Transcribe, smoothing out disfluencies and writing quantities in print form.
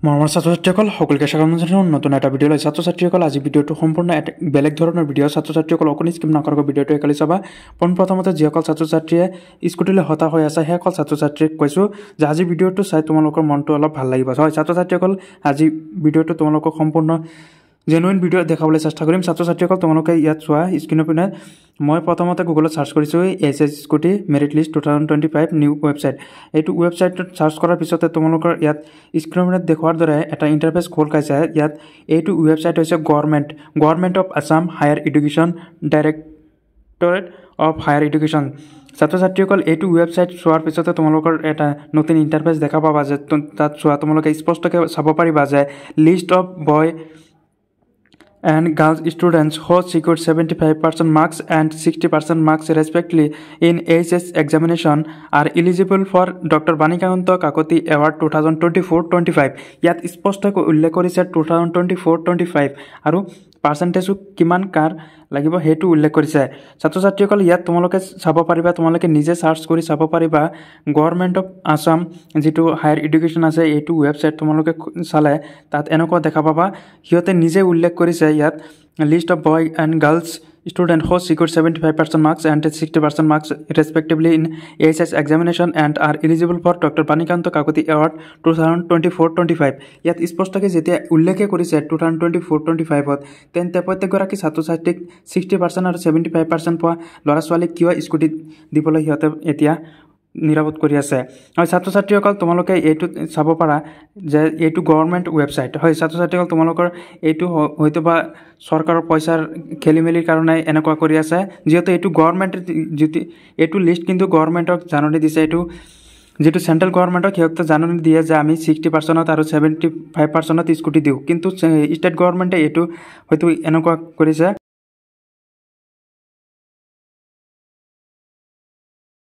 মৰমৰ ছাত্ৰ-ছাত্ৰীসকল সকলোকে স্বাগতম জনাইছোঁ নতুন এটা ভিডিঅ'লৈ। ছাত্ৰ-ছাত্ৰীসকল আজি ভিডিঅ'টো সম্পূৰ্ণ এটা বেলেগ ধৰণৰ ভিডিঅ'। ছাত্ৰ-ছাত্ৰীসকল অকণি স্কিপ নকৰাকৈ ভিডিঅ'টো একেলগে চাবা। পোনপ্ৰথমতে যিসকল ছাত্ৰ-ছাত্ৰীয়ে স্কুটিলৈ হতাশ হৈ আছে সেইসকল ছাত্ৰ-ছাত্ৰীক কৈছোঁ যে আজি ভিডিঅ'টো চাই তোমালোকৰ মনটো অলপ ভাল লাগিব। হয় ছাত্ৰ-ছাত্ৰীসকল, আজি ভিডিঅ'টো তোমালোকক সম্পূৰ্ণ জেনুইন ভিডিঅ' দেখাবলৈ চেষ্টা কৰিম। ছাত্ৰ-ছাত্ৰীসকল তোমালোকে ইয়াত চোৱা স্ক্ৰীনৰ পিনে মই প্ৰথমতে গুগলত চাৰ্চ কৰিছোঁ HS scooty merit list 2025 new website. এইটো ৱেবছাইটত চাৰ্চ কৰাৰ পিছতে তোমালোকৰ ইয়াত স্ক্ৰীনৰ পিনে দেখুৱাৰ দৰে এটা ইণ্টাৰফেচ খোল খাইছে। ইয়াত এইটো ৱেবছাইট হৈছে government of Assam higher education directorate of higher education. ছাত্ৰ-ছাত্ৰীসকল এইটো ৱেবছাইট চোৱাৰ পিছতে তোমালোকৰ এটা নতুন ইণ্টাৰফেচ দেখা পাবা যে তাত চোৱা তোমালোকে স্পষ্টকৈ চাব পাৰিবা যে list of boy and girls students who secured 75% marks and 60% marks respectively in HS examination are eligible for Dr. Banikanta Kakoti Award 2024-25. ইয়াত স্পষ্টকৈ উল্লেখ কৰিছে 2024-25 আৰু পাৰ্চেণ্টেজো কিমান কাৰ লাগিব সেইটো উল্লেখ কৰিছে। ছাত্ৰ-ছাত্ৰীসকল ইয়াত তোমালোকে চাব পাৰিবা, তোমালোকে নিজে চাৰ্চ কৰি চাব পাৰিবা গভৰ্ণমেণ্ট অফ আছাম যিটো হায়াৰ এডুকেশ্যন আছে এইটো ৱেবছাইট তোমালোকে চালে তাত এনেকুৱা দেখা পাবা। সিহঁতে নিজে উল্লেখ কৰিছে ইয়াত list of boy and girls student who secured 75% marks and 60% marks respectively in AHS examination and are eligible for Dr. Banikanta Kakoti Award 2024-25. ইয়াত স্পষ্টকৈ যেতিয়া উল্লেখ কৰিছে 2024-25ত তেন্তে প্ৰত্যেকগৰাকী ছাত্ৰ-ছাত্ৰীক 60% আৰু 75% পোৱা ল'ৰা ছোৱালীক কিয় স্কুটি দিবলৈ সিহঁতে এতিয়া নিৰাপদ কৰি আছে। হয় ছাত্ৰ-ছাত্ৰীসকল তোমালোকে এইটো চাব পাৰা যে এইটো গভৰ্ণমেণ্ট ৱেবছাইট। হয় ছাত্ৰ-ছাত্ৰীসকল তোমালোকৰ এইটো হয়তো বা চৰকাৰৰ পইচাৰ খেলি মেলিৰ কাৰণে এনেকুৱা কৰি আছে, যিহেতু এইটো গভৰ্ণমেণ্টে এইটো লিষ্ট কিন্তু গভৰ্ণমেণ্টক জাননী দিছে। এইটো যিটো চেণ্ট্ৰেল গভৰ্ণমেণ্টক সিহঁতে জাননী দিয়ে যে আমি 60% আৰু 75% স্কুটি দিওঁ, কিন্তু ষ্টেট গভৰ্ণমেণ্টে এইটো হয়তো এনেকুৱা কৰিছে